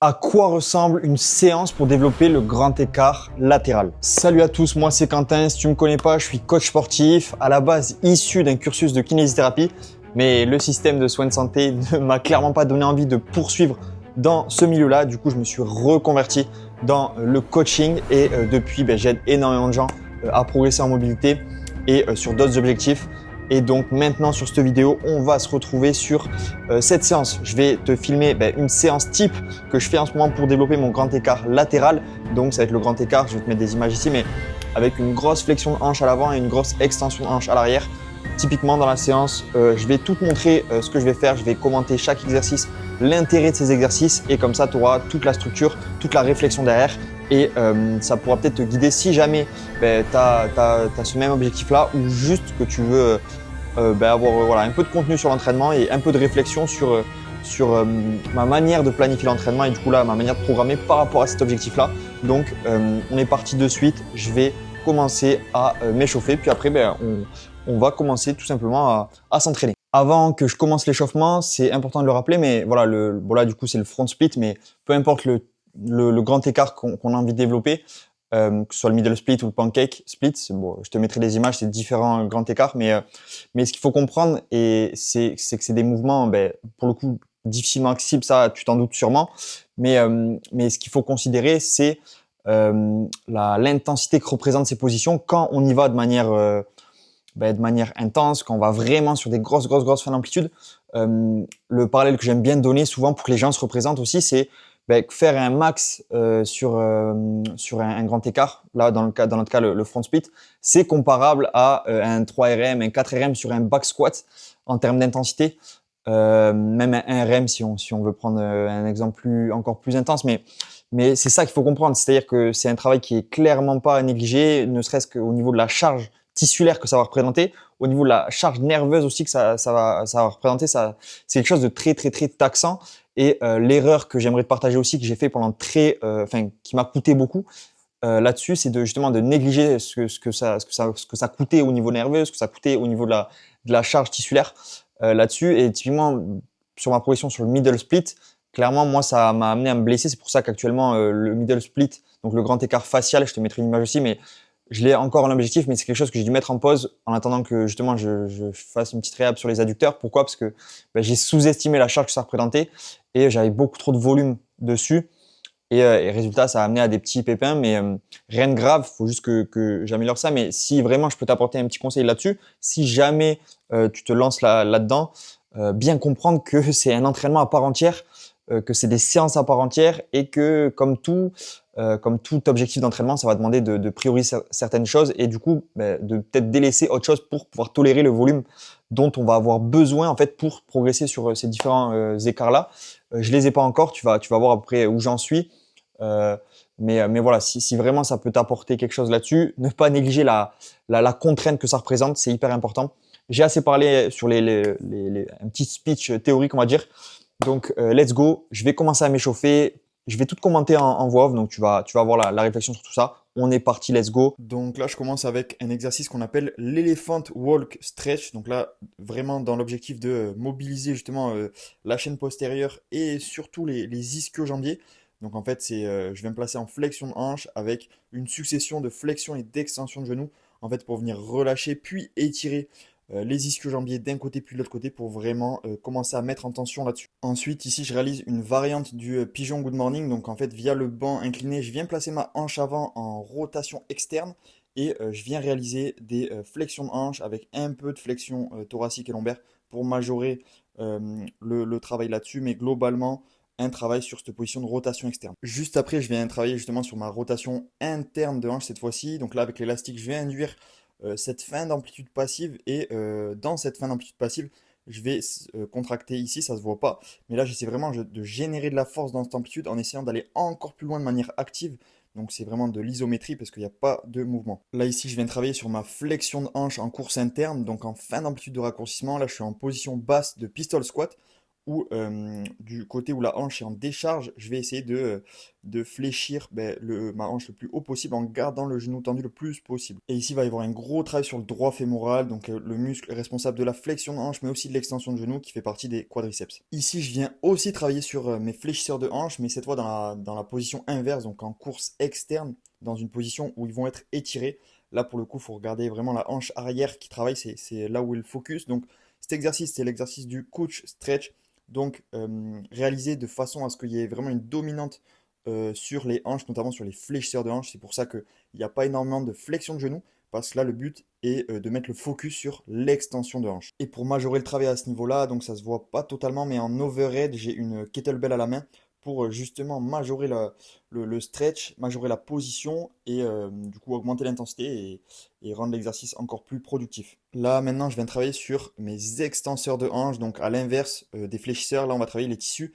À quoi ressemble une séance pour développer le grand écart latéral? Salut à tous, moi c'est Quentin. Si tu me connais pas, je suis coach sportif, à la base issu d'un cursus de kinésithérapie, mais le système de soins de santé ne m'a clairement pas donné envie de poursuivre dans ce milieu-là. Du coup, je me suis reconverti dans le coaching et depuis, j'aide énormément de gens à progresser en mobilité et sur d'autres objectifs. Et donc maintenant sur cette vidéo, on va se retrouver sur cette séance. Je vais te filmer une séance type que je fais en ce moment pour développer mon grand écart latéral. Donc ça va être le grand écart, je vais te mettre des images ici, mais avec une grosse flexion de hanche à l'avant et une grosse extension de hanche à l'arrière. Typiquement dans la séance, je vais tout te montrer ce que je vais faire. Je vais commenter chaque exercice, l'intérêt de ces exercices et comme ça tu auras toute la structure, toute la réflexion derrière. Et ça pourra peut-être te guider si jamais tu as ce même objectif-là ou juste que tu veux avoir un peu de contenu sur l'entraînement et un peu de réflexion sur ma manière de planifier l'entraînement et du coup là, ma manière de programmer par rapport à cet objectif-là. Donc, on est parti de suite. Je vais commencer à m'échauffer. Puis après, on va commencer tout simplement à s'entraîner. Avant que je commence l'échauffement, c'est important de le rappeler, mais voilà, là du coup, c'est le front split, mais peu importe le grand écart qu'on a envie de développer, que ce soit le middle split ou le pancake split, bon, je te mettrai des images, c'est différents grands écarts, mais ce qu'il faut comprendre, c'est que c'est des mouvements, pour le coup, difficilement accessibles, ça, tu t'en doutes sûrement, mais ce qu'il faut considérer, c'est l'intensité que représentent ces positions quand on y va de manière intense, quand on va vraiment sur des grosses fins d'amplitude. Le parallèle que j'aime bien donner souvent pour que les gens se représentent aussi, c'est faire un max sur un grand écart. Là, dans notre cas, le front split, c'est comparable à un 3RM, un 4RM sur un back squat en termes d'intensité. Même un RM si on veut prendre un exemple encore plus intense. Mais c'est ça qu'il faut comprendre. C'est-à-dire que c'est un travail qui est clairement pas à négliger, ne serait-ce qu'au niveau de la charge tissulaire que ça va représenter, au niveau de la charge nerveuse aussi que ça va représenter. C'est quelque chose de très taxant. Et l'erreur que j'aimerais te partager aussi, que j'ai fait pendant qui m'a coûté beaucoup là-dessus, c'est justement de négliger ce que ça coûtait au niveau nerveux, ce que ça coûtait au niveau de la charge tissulaire là-dessus. Et typiquement, sur ma progression sur le middle split, clairement, moi, ça m'a amené à me blesser. C'est pour ça qu'actuellement, le middle split, donc le grand écart facial, je te mettrai une image aussi, mais je l'ai encore en objectif, mais c'est quelque chose que j'ai dû mettre en pause en attendant que justement je fasse une petite réhab sur les adducteurs. Pourquoi? Parce que j'ai sous-estimé la charge que ça représentait et j'avais beaucoup trop de volume dessus. Et résultat, ça a amené à des petits pépins, mais rien de grave. Faut juste que j'améliore ça. Mais si vraiment je peux t'apporter un petit conseil là-dessus, si jamais tu te lances là-dedans, bien comprendre que c'est un entraînement à part entière, que c'est des séances à part entière et que comme tout objectif d'entraînement, ça va demander de prioriser certaines choses et du coup de peut-être délaisser autre chose pour pouvoir tolérer le volume dont on va avoir besoin en fait pour progresser sur ces différents écarts-là. Je les ai pas encore, tu vas voir à peu près où j'en suis. Mais voilà, si vraiment ça peut t'apporter quelque chose là-dessus, ne pas négliger la contrainte que ça représente, c'est hyper important. J'ai assez parlé sur un petit speech théorique, on va dire. Donc, let's go. Je vais commencer à m'échauffer. Je vais tout commenter en voix off, donc tu vas avoir la réflexion sur tout ça. On est parti, let's go. Donc là, je commence avec un exercice qu'on appelle l'Elephant Walk Stretch. Donc là, vraiment dans l'objectif de mobiliser justement la chaîne postérieure et surtout les ischio-jambiers. Donc en fait, je vais me placer en flexion de hanche avec une succession de flexion et d'extension de genoux, en fait, pour venir relâcher puis étirer les ischio-jambiers d'un côté puis de l'autre côté pour vraiment commencer à mettre en tension là-dessus. Ensuite, ici, je réalise une variante du pigeon good morning. Donc en fait, via le banc incliné, je viens placer ma hanche avant en rotation externe et je viens réaliser des flexions de hanche avec un peu de flexion thoracique et lombaire pour majorer le travail là-dessus. Mais globalement, un travail sur cette position de rotation externe. Juste après, je viens travailler justement sur ma rotation interne de hanche cette fois-ci. Donc là, avec l'élastique, je vais induire cette fin d'amplitude passive et dans cette fin d'amplitude passive, je vais contracter ici, ça se voit pas. Mais là, j'essaie vraiment de générer de la force dans cette amplitude en essayant d'aller encore plus loin de manière active. Donc c'est vraiment de l'isométrie parce qu'il n'y a pas de mouvement. Là ici, je viens travailler sur ma flexion de hanche en course interne, donc en fin d'amplitude de raccourcissement. Là, je suis en position basse de pistol squat où du côté où la hanche est en décharge, je vais essayer de fléchir ma hanche le plus haut possible en gardant le genou tendu le plus possible. Et ici, il va y avoir un gros travail sur le droit fémoral, donc le muscle responsable de la flexion de hanche, mais aussi de l'extension de genou qui fait partie des quadriceps. Ici, je viens aussi travailler sur mes fléchisseurs de hanche, mais cette fois dans la position inverse, donc en course externe, dans une position où ils vont être étirés. Là, pour le coup, il faut regarder vraiment la hanche arrière qui travaille, c'est là où est le focus. Donc, cet exercice, c'est l'exercice du couch stretch. Donc, réalisé de façon à ce qu'il y ait vraiment une dominante sur les hanches, notamment sur les fléchisseurs de hanches. C'est pour ça qu'il n'y a pas énormément de flexion de genoux, parce que là, le but est de mettre le focus sur l'extension de hanche. Et pour majorer le travail à ce niveau-là, donc ça se voit pas totalement, mais en overhead, j'ai une kettlebell à la main pour justement majorer le stretch, majorer la position et du coup augmenter l'intensité et rendre l'exercice encore plus productif. Là maintenant je viens travailler sur mes extenseurs de hanche, donc à l'inverse des fléchisseurs, là on va travailler les tissus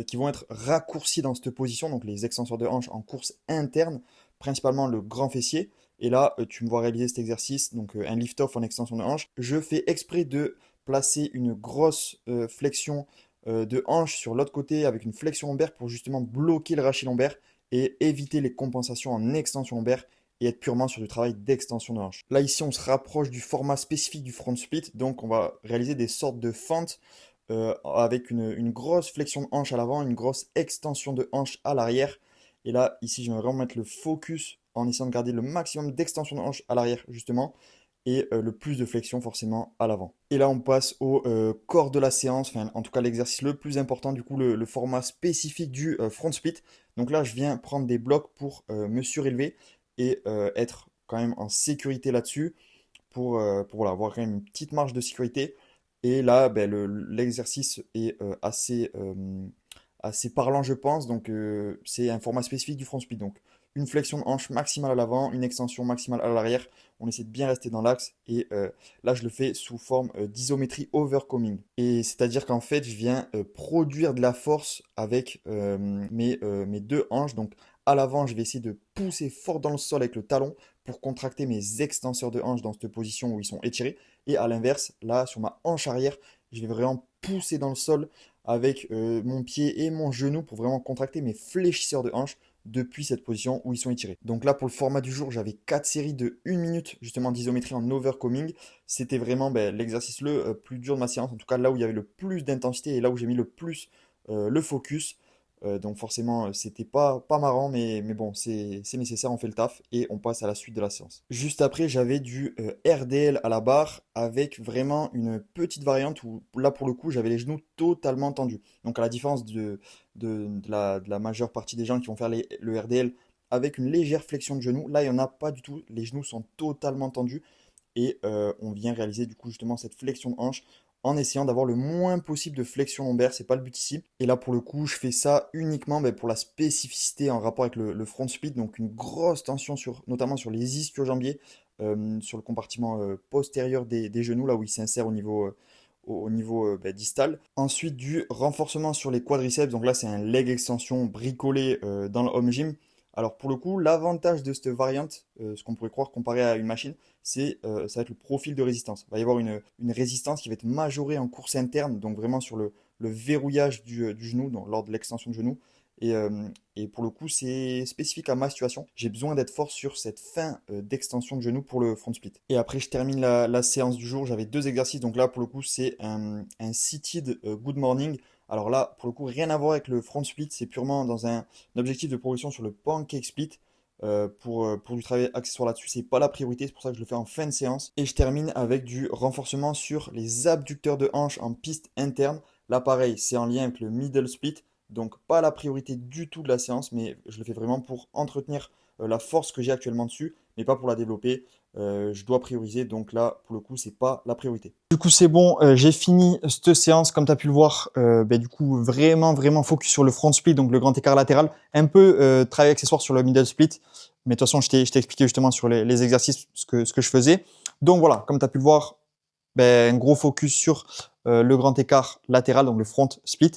qui vont être raccourcis dans cette position, donc les extenseurs de hanche en course interne, principalement le grand fessier. Et là tu me vois réaliser cet exercice, donc un lift-off en extension de hanche. Je fais exprès de placer une grosse flexion de hanche sur l'autre côté avec une flexion lombaire pour justement bloquer le rachis lombaire et éviter les compensations en extension lombaire et être purement sur du travail d'extension de hanche. Là ici on se rapproche du format spécifique du front split, donc on va réaliser des sortes de fentes avec une grosse flexion de hanche à l'avant, une grosse extension de hanche à l'arrière. Et là ici je vais vraiment mettre le focus en essayant de garder le maximum d'extension de hanche à l'arrière justement et le plus de flexion forcément à l'avant. Et là on passe au corps de la séance, enfin en tout cas l'exercice le plus important, du coup le format spécifique du front split. Donc là je viens prendre des blocs pour me surélever et être quand même en sécurité là-dessus pour voilà, avoir quand même une petite marge de sécurité. Et là l'exercice est assez parlant je pense, donc c'est un format spécifique du front split. Donc une flexion de hanche maximale à l'avant, une extension maximale à l'arrière. On essaie de bien rester dans l'axe et là je le fais sous forme d'isométrie overcoming. Et c'est-à-dire qu'en fait je viens produire de la force avec mes deux hanches. Donc à l'avant je vais essayer de pousser fort dans le sol avec le talon pour contracter mes extenseurs de hanche dans cette position où ils sont étirés. Et à l'inverse, là sur ma hanche arrière, je vais vraiment pousser dans le sol avec mon pied et mon genou pour vraiment contracter mes fléchisseurs de hanche depuis cette position où ils sont étirés. Donc là, pour le format du jour, j'avais 4 séries de 1 minute justement d'isométrie en overcoming. C'était vraiment l'exercice le plus dur de ma séance, en tout cas là où il y avait le plus d'intensité et là où j'ai mis le plus le focus. Donc forcément, c'était pas marrant, mais bon, c'est nécessaire, on fait le taf et on passe à la suite de la séance. Juste après, j'avais du RDL à la barre avec vraiment une petite variante où là pour le coup, j'avais les genoux totalement tendus. Donc à la différence de la majeure partie des gens qui vont faire le RDL avec une légère flexion de genoux, là il n'y en a pas du tout, les genoux sont totalement tendus et on vient réaliser du coup justement cette flexion de hanche en essayant d'avoir le moins possible de flexion lombaire, c'est pas le but ici. Et là pour le coup, je fais ça uniquement pour la spécificité en rapport avec le front split, donc une grosse tension notamment sur les ischio-jambiers, sur le compartiment postérieur des genoux, là où il s'insère au niveau distal. Ensuite, du renforcement sur les quadriceps, donc là c'est un leg extension bricolé dans le home gym. Alors pour le coup, l'avantage de cette variante, ce qu'on pourrait croire comparé à une machine, ça va être le profil de résistance. Il va y avoir une résistance qui va être majorée en course interne, donc vraiment sur le verrouillage du genou, donc lors de l'extension de genou. Et pour le coup, c'est spécifique à ma situation. J'ai besoin d'être fort sur cette fin d'extension de genou pour le front split. Et après, je termine la séance du jour. J'avais deux exercices. Donc là, pour le coup, c'est un seated good morning. Alors là, pour le coup, rien à voir avec le front split. C'est purement dans un objectif de progression sur le pancake split. Pour du travail accessoire là-dessus, c'est pas la priorité, c'est pour ça que je le fais en fin de séance. Et je termine avec du renforcement sur les abducteurs de hanche en piste interne. Là, pareil, c'est en lien avec le middle split. Donc pas la priorité du tout de la séance, mais je le fais vraiment pour entretenir la force que j'ai actuellement dessus, mais pas pour la développer. Je dois prioriser, donc là, pour le coup, c'est pas la priorité. Du coup, c'est bon, j'ai fini cette séance, comme tu as pu le voir, du coup, vraiment, vraiment focus sur le front split, donc le grand écart latéral, un peu travail accessoire sur le middle split, mais de toute façon, je t'ai expliqué justement sur les exercices ce que je faisais. Donc voilà, comme tu as pu le voir, un gros focus sur le grand écart latéral, donc le front split.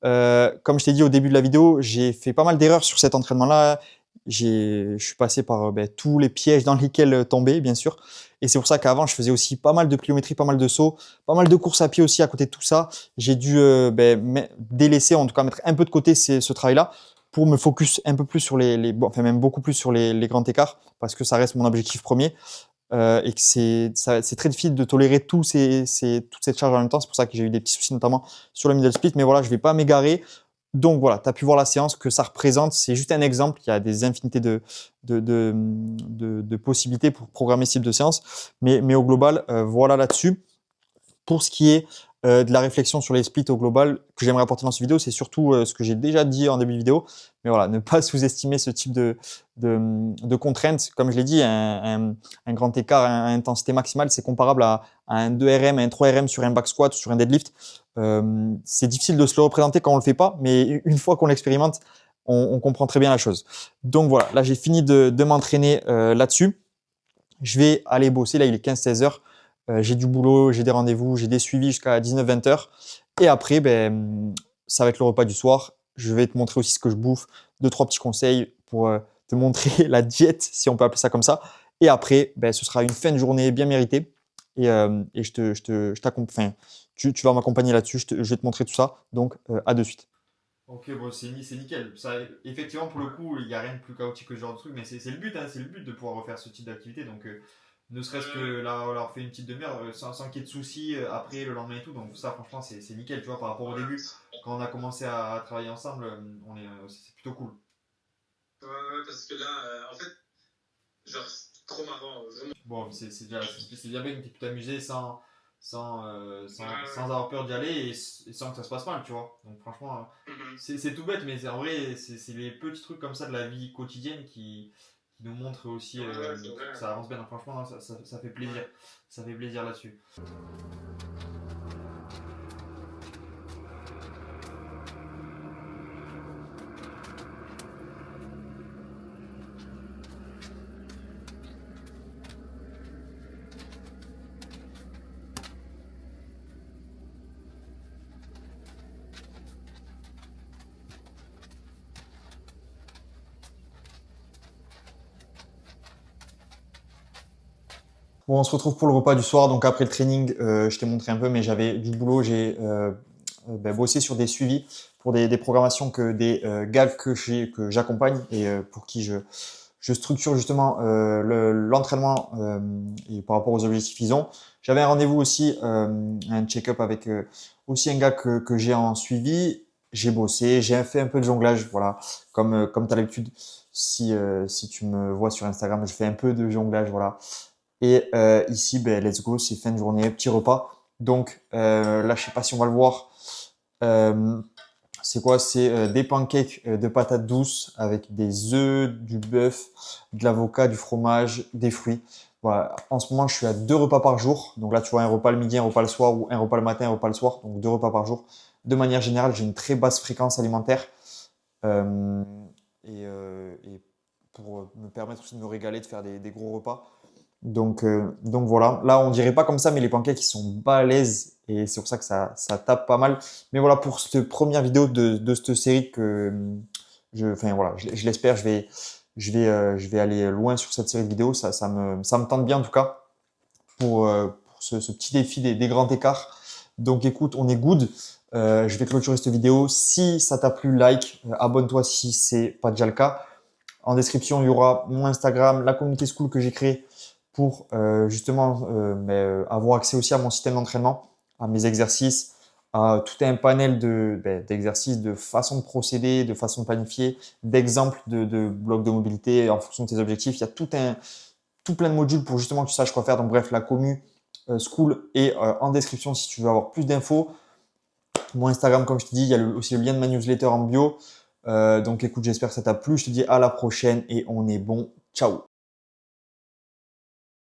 Comme je t'ai dit au début de la vidéo, j'ai fait pas mal d'erreurs sur cet entraînement-là. je suis passé par tous les pièges dans lesquels tomber, bien sûr. Et c'est pour ça qu'avant, je faisais aussi pas mal de pliométrie, pas mal de sauts, pas mal de courses à pied aussi à côté de tout ça. J'ai dû délaisser, en tout cas mettre un peu de côté ce travail-là pour me focus un peu plus sur enfin même beaucoup plus sur les grands écarts, parce que ça reste mon objectif premier. Et que c'est très difficile de tolérer toute cette charge en même temps. C'est pour ça que j'ai eu des petits soucis, notamment sur le middle split. Mais voilà, je ne vais pas m'égarer. Donc voilà, tu as pu voir la séance que ça représente. C'est juste un exemple. Il y a des infinités de possibilités pour programmer ce type de séance. Mais au global, voilà là-dessus. Pour ce qui est de la réflexion sur les splits au global que j'aimerais apporter dans cette vidéo, c'est surtout ce que j'ai déjà dit en début de vidéo. Mais voilà, ne pas sous-estimer ce type de contraintes. Comme je l'ai dit, un grand écart à intensité maximale, c'est comparable à un 2RM, à un 3RM sur un back squat ou sur un deadlift. C'est difficile de se le représenter quand on ne le fait pas, mais une fois qu'on l'expérimente, on comprend très bien la chose. Donc voilà, là j'ai fini de m'entraîner là-dessus. Je vais aller bosser, là il est 15-16 heures. J'ai du boulot, j'ai des rendez-vous, j'ai des suivis jusqu'à 19-20 heures. Et après, ça va être le repas du soir. Je vais te montrer aussi ce que je bouffe, 2-3 petits conseils pour te montrer la diète, si on peut appeler ça comme ça. Et après, ce sera une fin de journée bien méritée. Et je t'accompagne. Enfin, tu vas m'accompagner là-dessus. Je vais te montrer tout ça. Donc, à de suite. Ok, bon, c'est nickel. Ça, effectivement, pour le coup, il n'y a rien de plus chaotique que ce genre de truc, mais c'est le but, hein, c'est le but de pouvoir refaire ce type d'activité. Donc, ne serait-ce que là, on leur fait une petite demi-heure sans qu'il y ait de soucis après, le lendemain et tout. Donc, ça, franchement, c'est nickel, tu vois, par rapport au début. Quand on a commencé à travailler ensemble, c'est plutôt cool. Ouais, parce que là, en fait, genre, c'est trop marrant. Vraiment. Bon, c'est déjà bien que tu puisses t'amuser sans avoir peur d'y aller et sans que ça se passe mal, tu vois. Donc franchement, c'est tout bête, mais en vrai, c'est les petits trucs comme ça de la vie quotidienne qui nous montrent aussi que ça avance bien. Donc franchement, ça fait plaisir. Ça fait plaisir là-dessus. Bon, on se retrouve pour le repas du soir. Donc après le training, je t'ai montré un peu, mais j'avais du boulot. J'ai bossé sur des suivis pour des programmations des gars que j'accompagne et pour qui je structure justement l'entraînement et par rapport aux objectifs qu'ils ont. J'avais un rendez-vous aussi, un check-up avec aussi un gars que j'ai en suivi. J'ai bossé, j'ai fait un peu de jonglage, voilà, comme tu as l'habitude. Si tu me vois sur Instagram, je fais un peu de jonglage, voilà. Et ici, let's go, c'est fin de journée, petit repas. Donc là, je sais pas si on va le voir. Euh, c'est quoi? C'est des pancakes de patates douces avec des œufs, du bœuf, de l'avocat, du fromage, des fruits. Voilà. En ce moment, je suis à 2 repas par jour. Donc là, tu vois, un repas le midi, un repas le soir ou un repas le matin, un repas le soir. Donc 2 repas par jour. De manière générale, j'ai une très basse fréquence alimentaire. Euh, et pour me permettre aussi de me régaler, de faire des gros repas. Donc voilà, là on dirait pas comme ça, mais les pancakes ils sont balèzes et c'est pour ça que ça tape pas mal. Mais voilà pour cette première vidéo de cette série que enfin voilà, je l'espère, je vais aller loin sur cette série de vidéos. Ça me tente bien en tout cas pour ce petit défi des grands écarts. Donc écoute, on est good. Je vais clôturer cette vidéo. Si ça t'a plu, like, abonne-toi si c'est pas déjà le cas. En description, il y aura mon Instagram, la communauté school que j'ai créée pour justement avoir accès aussi à mon système d'entraînement, à mes exercices, à tout un panel d'exercices, de façons de procéder, de façons de planifier, d'exemples de blocs de mobilité en fonction de tes objectifs. Il y a tout plein de modules pour justement que tu saches quoi faire. Donc bref, la commu school est en description si tu veux avoir plus d'infos. Mon Instagram, comme je te dis, il y a aussi le lien de ma newsletter en bio. Donc écoute, j'espère que ça t'a plu. Je te dis à la prochaine et on est bon. Ciao.